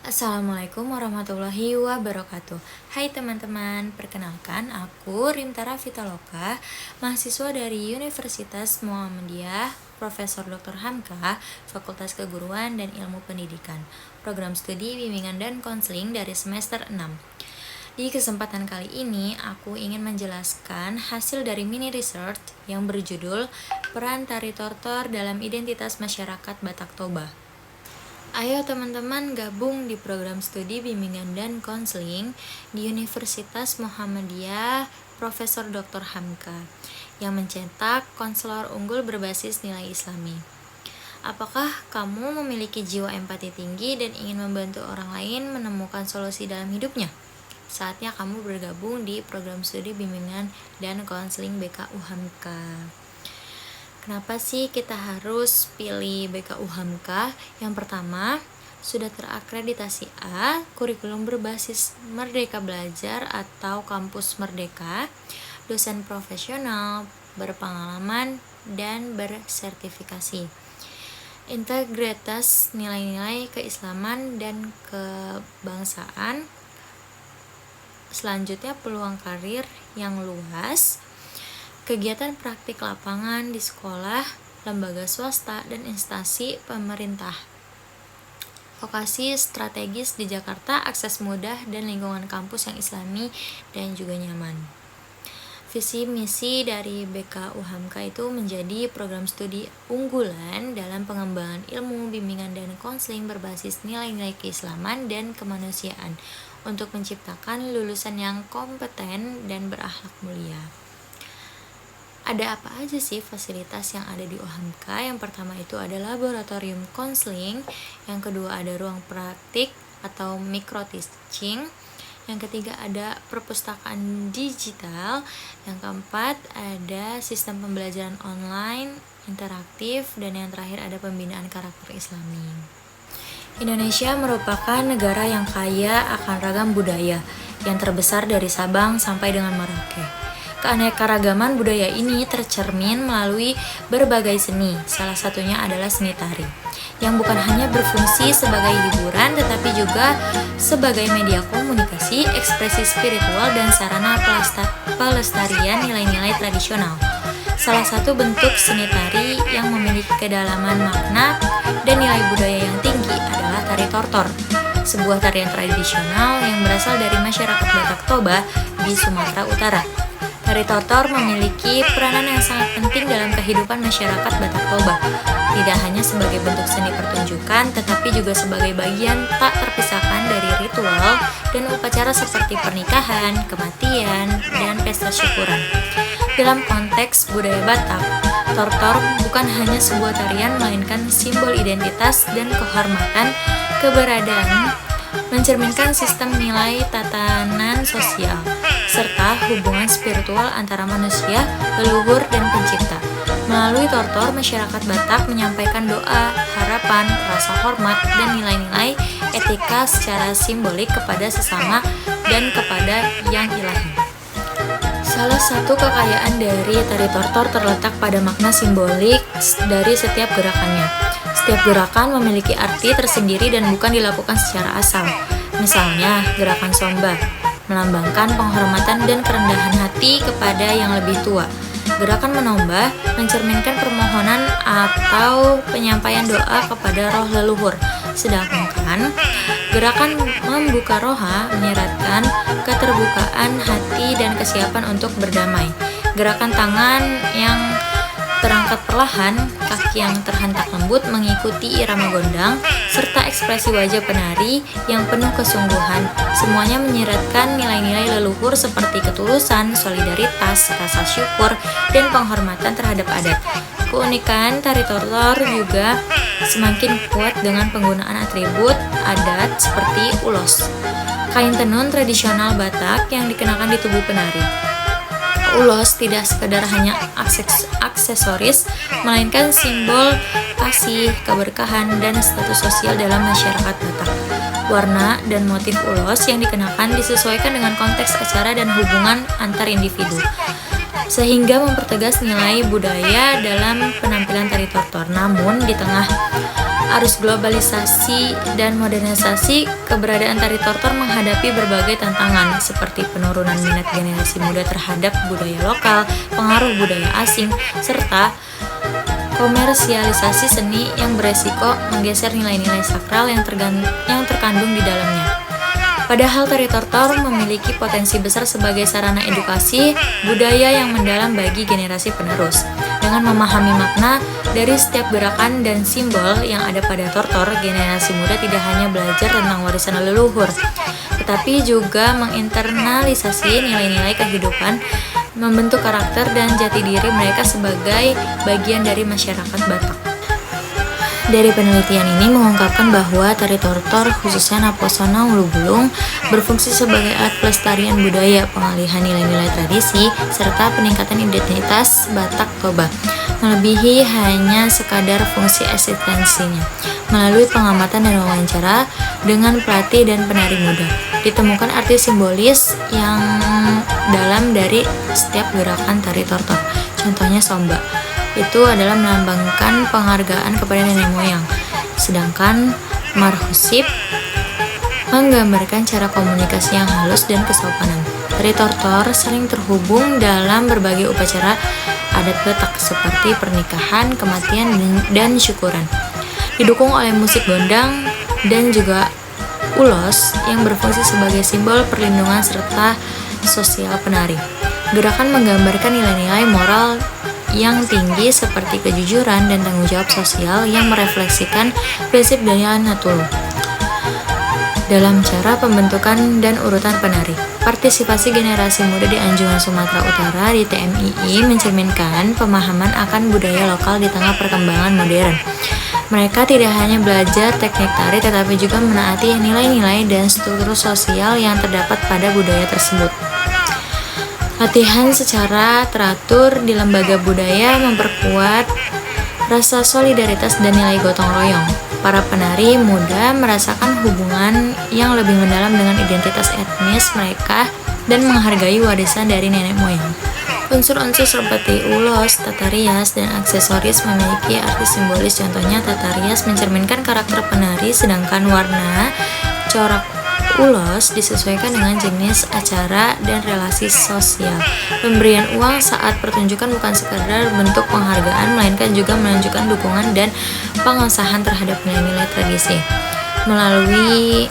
Assalamualaikum warahmatullahi wabarakatuh. Hai teman-teman, perkenalkan aku Rimtara Vitaloka, mahasiswa dari Universitas Muhammadiyah, Profesor Dr. Hamka, Fakultas Keguruan dan Ilmu Pendidikan, Program Studi Bimbingan dan Konseling dari semester 6. Di kesempatan kali ini, aku ingin menjelaskan hasil dari mini research yang berjudul Peran Tari Tortor dalam Identitas Masyarakat Batak Toba. Ayo teman-teman gabung di program studi bimbingan dan konseling di Universitas Muhammadiyah Profesor Dr. Hamka yang mencetak konselor unggul berbasis nilai Islami. Apakah kamu memiliki jiwa empati tinggi dan ingin membantu orang lain menemukan solusi dalam hidupnya? Saatnya kamu bergabung di program studi bimbingan dan konseling BKU Hamka. Kenapa sih kita harus pilih BKU Hamka? Yang pertama, sudah terakreditasi A, kurikulum berbasis Merdeka Belajar atau Kampus Merdeka, dosen profesional, berpengalaman, dan bersertifikasi. Integritas nilai-nilai keislaman dan kebangsaan. Selanjutnya, peluang karir yang luas, kegiatan praktik lapangan di sekolah, lembaga swasta, dan instansi pemerintah. Lokasi strategis di Jakarta, akses mudah, dan lingkungan kampus yang islami dan juga nyaman. Visi misi dari BKU Hamka itu menjadi program studi unggulan dalam pengembangan ilmu, bimbingan, dan konseling berbasis nilai-nilai keislaman dan kemanusiaan untuk menciptakan lulusan yang kompeten dan berakhlak mulia. Ada apa aja sih fasilitas yang ada di UHAMK? Yang pertama itu ada laboratorium konseling, yang kedua ada ruang praktik atau micro teaching, yang ketiga ada perpustakaan digital, yang keempat ada sistem pembelajaran online interaktif, dan yang terakhir ada pembinaan karakter Islami. Indonesia merupakan negara yang kaya akan ragam budaya, yang terbesar dari Sabang sampai dengan Merauke. Keanekaragaman budaya ini tercermin melalui berbagai seni, salah satunya adalah seni tari, yang bukan hanya berfungsi sebagai hiburan tetapi juga sebagai media komunikasi, ekspresi spiritual, dan sarana pelestarian nilai-nilai tradisional. Salah satu bentuk seni tari yang memiliki kedalaman makna dan nilai budaya yang tinggi adalah tari tortor, sebuah tarian tradisional yang berasal dari masyarakat Batak Toba di Sumatera Utara. Tari tortor memiliki peranan yang sangat penting dalam kehidupan masyarakat Batak Toba, tidak hanya sebagai bentuk seni pertunjukan, tetapi juga sebagai bagian tak terpisahkan dari ritual dan upacara seperti pernikahan, kematian, dan pesta syukuran. Dalam konteks budaya Batak, tortor bukan hanya sebuah tarian, melainkan simbol identitas dan kehormatan keberadaan, mencerminkan sistem nilai tatanan sosial, serta hubungan spiritual antara manusia, leluhur, dan pencipta. Melalui tortor, masyarakat Batak menyampaikan doa, harapan, rasa hormat, dan nilai-nilai etika secara simbolik kepada sesama dan kepada yang ilahi. Salah satu kekayaan dari tari tortor terletak pada makna simbolik dari setiap gerakannya. Setiap gerakan memiliki arti tersendiri dan bukan dilakukan secara asal. Misalnya, gerakan somba melambangkan penghormatan dan kerendahan hati kepada yang lebih tua. Gerakan menomba mencerminkan permohonan atau penyampaian doa kepada roh leluhur. Sedangkan gerakan membuka roha menyeratkan keterbukaan hati dan kesiapan untuk berdamai. Gerakan tangan yang terangkat perlahan, kaki yang terhentak lembut mengikuti irama gondang, serta ekspresi wajah penari yang penuh kesungguhan. Semuanya menyiratkan nilai-nilai leluhur seperti ketulusan, solidaritas, rasa syukur, dan penghormatan terhadap adat. Keunikan tari tortor juga semakin kuat dengan penggunaan atribut adat seperti ulos, kain tenun tradisional Batak yang dikenakan di tubuh penari. Ulos tidak sekedar hanya aksesoris, melainkan simbol kasih, keberkahan, dan status sosial dalam masyarakat Batak. Warna dan motif ulos yang dikenakan disesuaikan dengan konteks acara dan hubungan antar individu, sehingga mempertegas nilai budaya dalam penampilan tari tortor. Namun, di tengah arus globalisasi dan modernisasi, keberadaan tari tortor menghadapi berbagai tantangan seperti penurunan minat generasi muda terhadap budaya lokal, pengaruh budaya asing, serta komersialisasi seni yang beresiko menggeser nilai-nilai sakral yang terkandung di dalamnya. Padahal tari tortor memiliki potensi besar sebagai sarana edukasi budaya yang mendalam bagi generasi penerus. Dengan memahami makna dari setiap gerakan dan simbol yang ada pada tortor, generasi muda tidak hanya belajar tentang warisan leluhur, tetapi juga menginternalisasi nilai-nilai kehidupan, membentuk karakter dan jati diri mereka sebagai bagian dari masyarakat Batak. Dari penelitian ini mengungkapkan bahwa tari tortor, khususnya Naposona Ulu Bulung, berfungsi sebagai alat pelestarian budaya, pengalihan nilai-nilai tradisi, serta peningkatan identitas Batak Toba, melebihi hanya sekadar fungsi eksistensinya. Melalui pengamatan dan wawancara dengan pelatih dan penari muda, ditemukan arti simbolis yang dalam dari setiap gerakan tari tortor. Contohnya somba, itu adalah melambangkan penghargaan kepada nenek moyang. Sedangkan marhusip menggambarkan cara komunikasi yang halus dan kesopanan. Tari tortor saling terhubung dalam berbagai upacara adat Batak seperti pernikahan, kematian, dan syukuran. Didukung oleh musik gondang dan juga ulos yang berfungsi sebagai simbol perlindungan serta sosial penari. Gerakan menggambarkan nilai-nilai moral yang tinggi seperti kejujuran dan tanggung jawab sosial yang merefleksikan prinsip Daya Natulu dalam cara pembentukan dan urutan penari. Partisipasi generasi muda di Anjungan Sumatera Utara di TMII mencerminkan pemahaman akan budaya lokal di tengah perkembangan modern. Mereka tidak hanya belajar teknik tari tetapi juga menaati nilai-nilai dan struktur sosial yang terdapat pada budaya tersebut. Latihan secara teratur di lembaga budaya memperkuat rasa solidaritas dan nilai gotong royong. Para penari muda merasakan hubungan yang lebih mendalam dengan identitas etnis mereka dan menghargai warisan dari nenek moyang. Unsur-unsur seperti ulos, tata rias, dan aksesoris memiliki arti simbolis. Contohnya, tata rias mencerminkan karakter penari, sedangkan warna corak ulos disesuaikan dengan jenis acara dan relasi sosial. Pemberian uang saat pertunjukan bukan sekadar bentuk penghargaan, melainkan juga menunjukkan dukungan dan pengesahan terhadap nilai-nilai tradisi. Melalui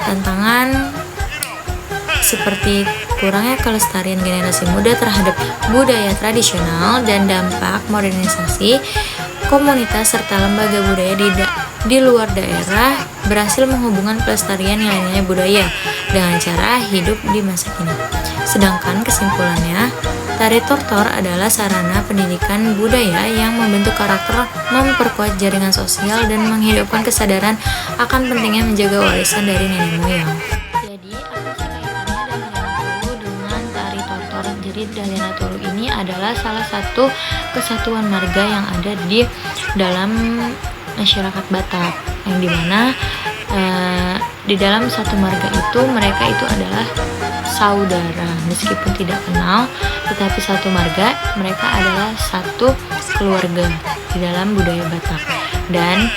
tantangan seperti kurangnya kelestarian generasi muda terhadap budaya tradisional dan dampak modernisasi, komunitas serta lembaga budaya di luar daerah berhasil menghubungkan pelestarian nilai-nilai budaya dengan cara hidup di masa kini. Sedangkan kesimpulannya, tari tortor adalah sarana pendidikan budaya yang membentuk karakter, memperkuat jaringan sosial, dan menghidupkan kesadaran akan pentingnya menjaga warisan dari nenek moyang. Jadi, apa sih kaitannya Dahlia Natulu dengan tari tortor? Jadi, Dahlia Natulu ini adalah salah satu kesatuan marga yang ada di dalam masyarakat Batak, yang dimana di dalam satu marga itu mereka itu adalah saudara, meskipun tidak kenal, tetapi satu marga mereka adalah satu keluarga di dalam budaya Batak. Dan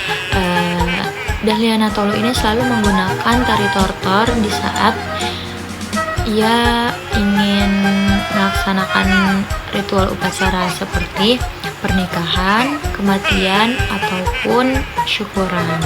Dahlia Natulu ini selalu menggunakan tari tortor di saat ia ingin melaksanakan ritual upacara seperti pernikahan, kematian, ataupun syukuran.